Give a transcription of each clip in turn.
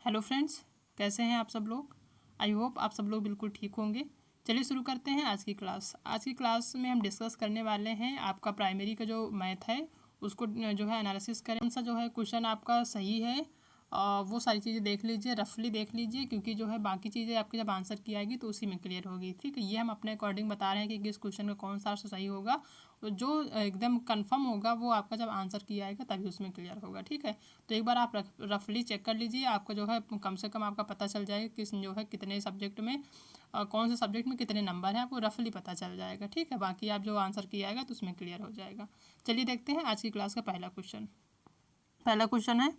Hello friends, कैसे हैं आप सब लोग। आई होप आप सब लोग बिल्कुल ठीक होंगे। चलिए शुरू करते हैं आज की क्लास। आज की क्लास में हम डिस्कस करने वाले हैं आपका प्राइमरी का जो मैथ है उसको जो है एनालिसिस करें। कौन सा जो है क्वेश्चन आपका सही है वो सारी चीज़ें देख लीजिए, रफली देख लीजिए, क्योंकि जो है बाकी चीज़ें आपकी जब आंसर की आएगी तो उसी में क्लियर होगी। ठीक है, ये हम अपने अकॉर्डिंग बता रहे हैं कि किस क्वेश्चन का कौन सा आंसर सही होगा। जो एकदम कंफर्म होगा वो आपका जब आंसर किया आएगा तभी उसमें क्लियर होगा। ठीक है, तो एक बार आप रफली चेक कर लीजिए, आपको जो है कम से कम आपका पता चल जाएगा किस जो है कितने सब्जेक्ट में कौन से सब्जेक्ट में कितने नंबर हैं, आपको रफली पता चल जाएगा। ठीक है, बाकी आप जो आंसर किया आएगा तो उसमें क्लियर हो जाएगा। चलिए देखते हैं आज की क्लास का पहला क्वेश्चन। पहला क्वेश्चन है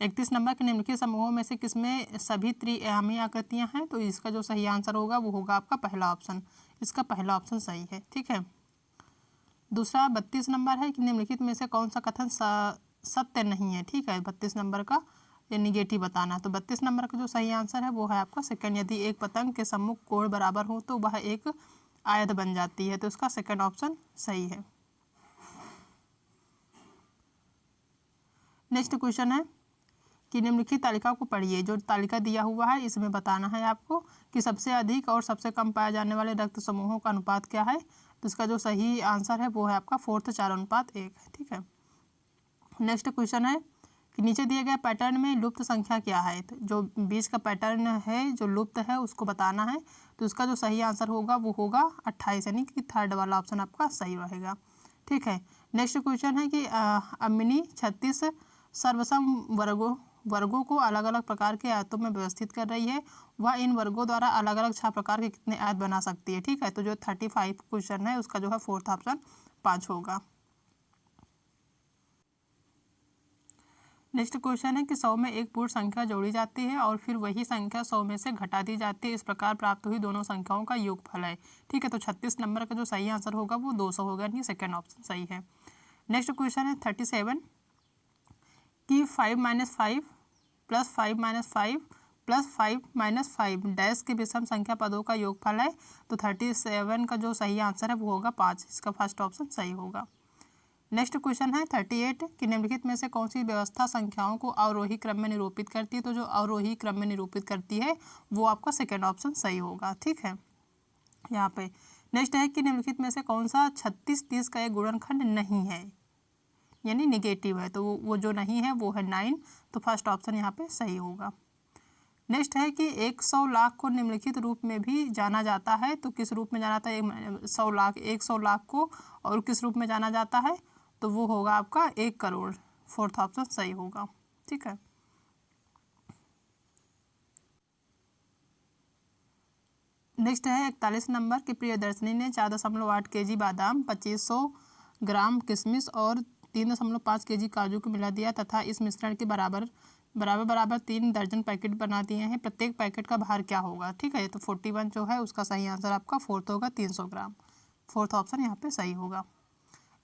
31 नंबर के निम्नलिखित समूहों में से किसमें सभी त्रिआयामी आकृतियां हैं। तो इसका जो सही आंसर होगा वो होगा आपका पहला ऑप्शन। इसका पहला ऑप्शन सही है। ठीक है, दूसरा 32 नंबर है कि निम्नलिखित में से कौन सा कथन सत्य नहीं है। ठीक है, 32 नंबर का ये निगेटिव बताना है। तो 32 नंबर का जो सही आंसर है वो है आपका सेकंड। यदि एक पतंग के सम्मुख कोण बराबर हो तो वह एक आयत बन जाती है। तो इसका सेकंड ऑप्शन सही है। नेक्स्ट क्वेश्चन है कि निम्नलिखित तालिका को पढ़िए। जो तालिका दिया हुआ है इसमें बताना है आपको कि सबसे अधिक और सबसे कम पाए जाने वाले रक्त समूहों का अनुपात क्या है। तो इसका जो सही आंसर है वो है आपका 4:4:1। ठीक है, नेक्स्ट क्वेश्चन है कि नीचे दिए गए पैटर्न में लुप्त संख्या क्या है। तो जो बीच का पैटर्न है जो लुप्त है उसको बताना है। तो इसका जो सही आंसर होगा वो होगा 28, यानी कि थर्ड वाला ऑप्शन आपका सही रहेगा। ठीक है, नेक्स्ट क्वेश्चन है कि अमिनी 36 सर्वसम वर्गों को अलग अलग प्रकार के आयतों में व्यवस्थित कर रही है। वह इन वर्गों द्वारा अलग अलग 6 प्रकार के कितने आयत बना सकती है। ठीक है, तो जो 35 क्वेश्चन है उसका जो है फोर्थ ऑप्शन 5 होगा। नेक्स्ट क्वेश्चन है कि 100 में एक पूर्ण संख्या जोड़ी जाती है और फिर वही संख्या 100 में से घटा दी जाती है। इस प्रकार प्राप्त हुई दोनों संख्याओं का योगफल है। ठीक है, तो 36 नंबर का जो सही आंसर होगा वो 200 होगा, यानी सेकेंड ऑप्शन सही है। नेक्स्ट क्वेश्चन है 37 कि 5-5 प्लस 5-5 प्लस 5-5 डैश के विषम संख्या पदों का योगफल है। तो 37 का जो सही आंसर है वो होगा 5। इसका फर्स्ट ऑप्शन सही होगा। नेक्स्ट क्वेश्चन है 38 कि निम्नलिखित में से कौन सी व्यवस्था संख्याओं को अवरोही क्रम में निरूपित करती है। तो जो अवरोही क्रम में निरूपित करती है वो आपका सेकेंड ऑप्शन सही होगा। ठीक है, यहाँ पे नेक्स्ट है कि निम्नलिखित में से कौन सा 36-30 का एक गुणनखंड नहीं है, यानी निगेटिव है। तो वो जो नहीं है वो है 9। तो फर्स्ट ऑप्शन यहाँ पे सही होगा। नेक्स्ट है कि 100 लाख को निम्नलिखित रूप में भी जाना जाता है। तो किस रूप में जाना जाता है 100 लाख को, और किस रूप में जाना जाता है तो वो होगा आपका 1 करोड़। फोर्थ ऑप्शन सही होगा। ठीक है, नेक्स्ट है 41 नंबर की प्रियदर्शनी ने 4.8 kg बादाम, 2500 ग्राम किशमिश और 3.5 kg काजू को मिला दिया तथा इस मिश्रण के बराबर 3 दर्जन पैकेट बना दिए हैं। प्रत्येक पैकेट का भार क्या होगा। ठीक है, तो 41 जो है उसका सही आंसर आपका फोर्थ होगा 300 ग्राम। फोर्थ ऑप्शन यहाँ पे सही होगा।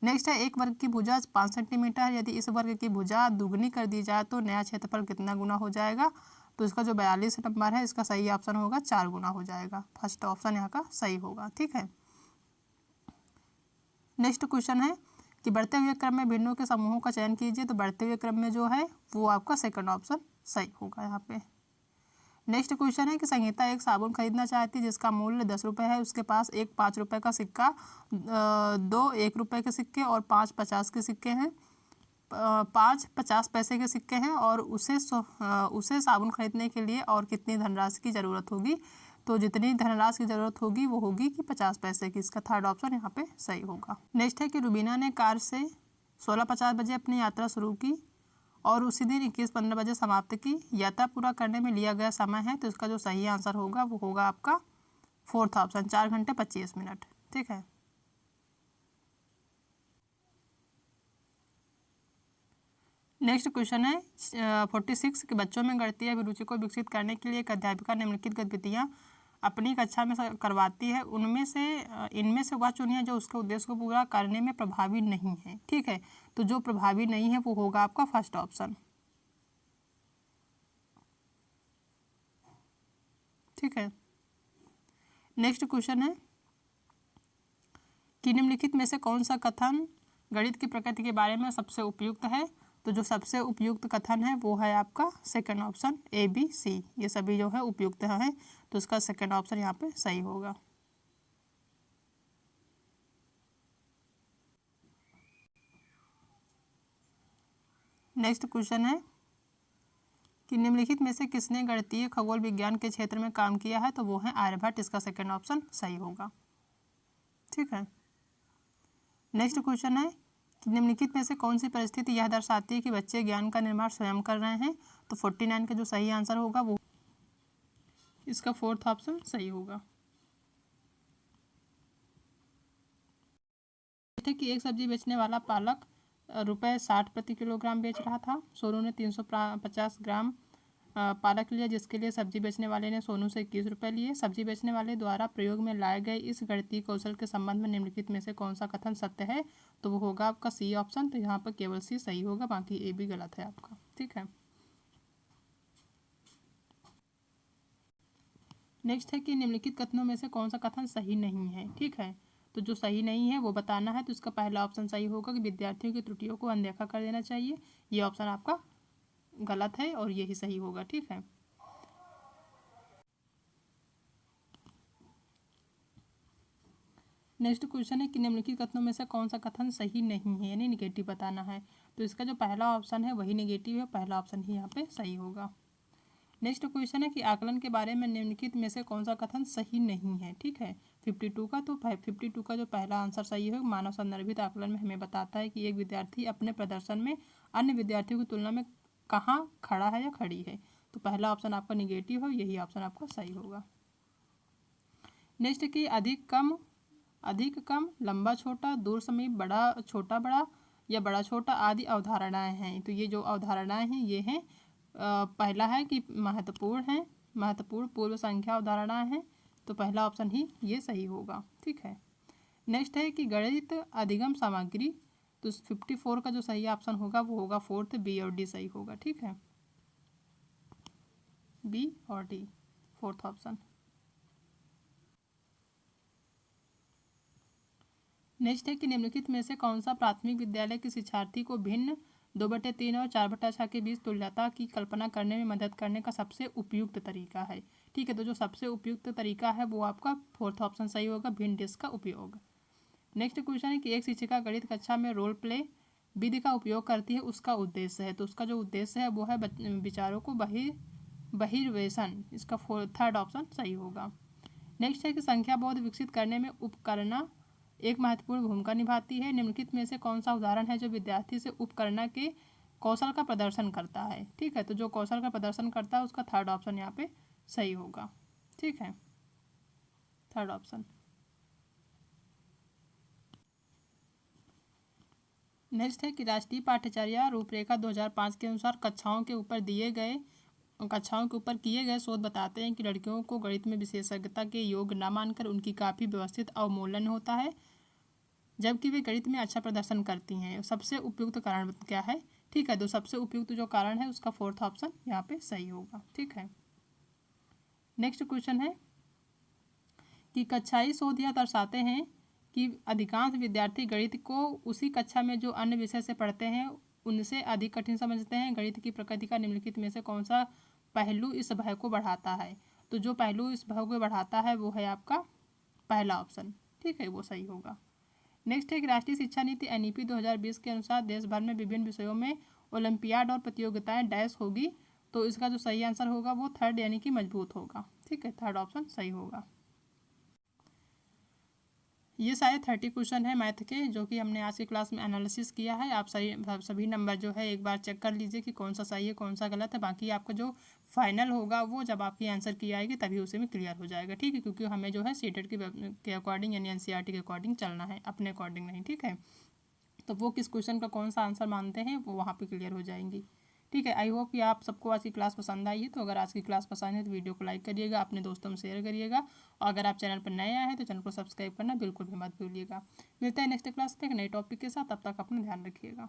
नेक्स्ट है एक वर्ग की भुजा 5 सेंटीमीटर, यदि इस वर्ग की भुजा दुगनी कर दी जाए तो नया क्षेत्रफल कितना गुना हो जाएगा। तो इसका जो 42 नंबर है इसका सही ऑप्शन होगा 4 गुना हो जाएगा। फर्स्ट ऑप्शन यहाँ का सही होगा। ठीक है, नेक्स्ट क्वेश्चन है कि बढ़ते हुए क्रम में भिन्नों के समूहों का चयन कीजिए। तो बढ़ते हुए क्रम में जो है वो आपका सेकंड ऑप्शन सही होगा यहाँ पे। नेक्स्ट क्वेश्चन है कि संगीता एक साबुन खरीदना चाहती है जिसका मूल्य 10 रुपये है। उसके पास एक 5 रुपये का सिक्का, 2 1 रुपये के सिक्के और 5 50 के सिक्के हैं। 5 50 पैसे के सिक्के हैं और उसे साबुन खरीदने के लिए और कितनी धनराशि की ज़रूरत होगी। तो जितनी धनराशि की ज़रूरत होगी वो होगी कि 50 पैसे की। इसका थर्ड ऑप्शन यहाँ पे सही होगा। नेक्स्ट है कि रुबीना ने कार से 16:50 बजे अपनी यात्रा शुरू की और उसी दिन 21:15 बजे समाप्त की। यात्रा पूरा करने में लिया गया समय है। तो इसका जो सही आंसर होगा वो होगा आपका फोर्थ ऑप्शन 4 घंटे 25 मिनट। ठीक है, नेक्स्ट क्वेश्चन है 46 कि बच्चों में गणितीय अभिरुचि को विकसित करने के लिए एक अध्यापिका निम्नलिखित गतिविधियाँ अपनी कक्षा में करवाती है। इनमें से वह चुनिए जो उसके उद्देश्य को पूरा करने में प्रभावी नहीं है। ठीक है, तो जो प्रभावी नहीं है वो होगा आपका फर्स्ट ऑप्शन। ठीक है, नेक्स्ट क्वेश्चन है कि निम्नलिखित में से कौन सा कथन गणित की प्रकृति के बारे में सबसे उपयुक्त है। तो जो सबसे उपयुक्त कथन है वो है आपका second option A B C, ये सभी जो है उपयुक्त हैं, तो इसका सेकंड ऑप्शन यहाँ पे सही होगा। नेक्स्ट क्वेश्चन है कि निम्नलिखित में से किसने गणितीय खगोल विज्ञान के क्षेत्र में काम किया है, तो वो है आर्यभट्ट, इसका सेकंड ऑप्शन सही होगा। ठीक है। नेक्स्ट क्वेश्चन है कि निम्नलिखित में से कौन सी परिस्थिति यह दर्शाती है कि बच्चे ज्ञान का निर्माण स्वयं कर रहे हैं, तो 49 का जो सही आंसर होगा वो इसका फोर्थ ऑप्शन सही होगा। कि एक सब्जी बेचने वाला पालक ₹60 प्रति किलोग्राम बेच रहा था। सोनू ने 350 ग्राम पालक लिया, जिसके लिए सब्जी बेचने वाले ने सोनू से 21 रुपये लिए। सब्जी बेचने वाले द्वारा प्रयोग में लाए गए इस गणितीय कौशल के संबंध में निम्नलिखित में से कौन सा कथन सत्य है, तो वो होगा आपका सी ऑप्शन। तो यहाँ पर केवल सी सही होगा, बाकी ए भी गलत है आपका। ठीक है। नेक्स्ट है कि निम्नलिखित कथनों में से कौन सा कथन सही नहीं है। ठीक है, तो जो सही नहीं है वो बताना है, तो इसका पहला ऑप्शन सही होगा कि विद्यार्थियों की त्रुटियों को अनदेखा कर देना चाहिए। ये ऑप्शन आपका गलत है और यही सही होगा। ठीक है। नेक्स्ट क्वेश्चन है कि निम्नलिखित कथनों में से कौन सा कथन सही नहीं है, यानी निगेटिव बताना है, तो इसका जो पहला ऑप्शन है वही निगेटिव है, पहला ऑप्शन ही यहाँ पे सही होगा। नेक्स्ट क्वेश्चन है कि आकलन के बारे में निम्नलिखित में से कौन सा कथन सही नहीं है। ठीक है, 52 का, तो 52 का जो पहला आंसर सही है। मानव संदर्भित आकलन में हमें बताता है कि एक विद्यार्थी अपने प्रदर्शन में अन्य विद्यार्थियों की तुलना में कहाँ खड़ा है या खड़ी है, तो पहला ऑप्शन आपका निगेटिव है, यही ऑप्शन आपका सही होगा। नेक्स्ट कि अधिक कम, लंबा छोटा, दूर समीप, बड़ा छोटा बड़ा या बड़ा छोटा आदि अवधारणाएं हैं। तो ये जो अवधारणाएं हैं ये हैं पहला है कि महत्वपूर्ण पूर्व संख्या अवधारणाएं हैं, तो पहला ऑप्शन ही ये सही होगा। ठीक है। नेक्स्ट है कि गणित अधिगम सामग्री, तो 54 का जो सही ऑप्शन होगा वो होगा फोर्थ, बी और डी सही होगा। ठीक है, बी और डी फोर्थ ऑप्शन। नेक्स्ट है कि निम्नलिखित में से कौन सा प्राथमिक विद्यालय के शिक्षार्थी को भिन्न 2/3 और 4/6 के बीच तुल्यता की कल्पना करने में मदद करने का सबसे उपयुक्त तरीका है। ठीक है, तो जो सबसे उपयुक्त तरीका है वो आपका फोर्थ ऑप्शन सही होगा, भिन्न डिस्क का उपयोग। नेक्स्ट क्वेश्चन है कि एक शिक्षिका गणित कक्षा में रोल प्ले विधि का उपयोग करती है, उसका उद्देश्य है, तो उसका जो उद्देश्य है वो है विचारों को बहिर्वेशन, इसका थर्ड ऑप्शन सही होगा। नेक्स्ट है कि संख्या बोध विकसित करने में उपकरणा एक महत्वपूर्ण भूमिका निभाती है। निम्नलिखित में से कौन सा उदाहरण है जो विद्यार्थी से उपकरणा के कौशल का प्रदर्शन करता है। ठीक है, तो जो कौशल का प्रदर्शन करता है उसका थर्ड ऑप्शन यहाँ पे सही होगा। ठीक है, थर्ड ऑप्शन। नेक्स्ट है कि राष्ट्रीय पाठ्यचर्या रूपरेखा 2005 के अनुसार कक्षाओं के ऊपर किए गए शोध बताते हैं कि लड़कियों को गणित में विशेषज्ञता के योग्य न मानकर उनकी काफ़ी व्यवस्थित अवमूल्यन होता है, जबकि वे गणित में अच्छा प्रदर्शन करती हैं। सबसे उपयुक्त कारण क्या है। ठीक है, तो सबसे उपयुक्त जो कारण है उसका फोर्थ ऑप्शन यहाँ पे सही होगा। ठीक है। नेक्स्ट क्वेश्चन है कि कक्षाई शोध यह दर्शाते हैं कि अधिकांश विद्यार्थी गणित को उसी कक्षा में जो अन्य विषय से पढ़ते हैं उनसे अधिक कठिन समझते हैं। गणित की प्रकृति का निम्नलिखित में से कौन सा पहलू इस भय को बढ़ाता है, तो जो पहलू इस भय को बढ़ाता है वो है आपका पहला ऑप्शन। ठीक है, वो सही होगा। नेक्स्ट है कि राष्ट्रीय शिक्षा नीति NEP 2020 के अनुसार देश भर में विभिन्न विषयों में ओलंपियाड और प्रतियोगिताएं डैश होगी, तो इसका जो सही आंसर होगा वो थर्ड यानी कि मजबूत होगा। ठीक है, थर्ड ऑप्शन सही होगा। ये सारे 30 क्वेश्चन है मैथ के जो कि हमने आज की क्लास में एनालिसिस किया है। आप सभी नंबर जो है एक बार चेक कर लीजिए कि कौन सा सही है कौन सा गलत है। बाकी आपका जो फाइनल होगा वो जब आपकी आंसर की आएगी तभी उसे में क्लियर हो जाएगा। ठीक है, क्योंकि हमें जो है सीटेट के अकॉर्डिंग यानी NCERT के अकॉर्डिंग चलना है, अपने अकॉर्डिंग नहीं। ठीक है, तो वो किस क्वेश्चन का कौन सा आंसर मानते हैं वो वहाँ पर क्लियर हो जाएंगी। ठीक है, आई होप कि आप सबको आज की क्लास पसंद आई है। तो अगर आज की क्लास पसंद है तो वीडियो को लाइक करिएगा, अपने दोस्तों में शेयर करिएगा, और अगर आप चैनल पर नए आए हैं तो चैनल को सब्सक्राइब करना बिल्कुल भी मत भूलिएगा। मिलते हैं नेक्स्ट क्लास में एक नए टॉपिक के साथ, तब तक अपना ध्यान रखिएगा।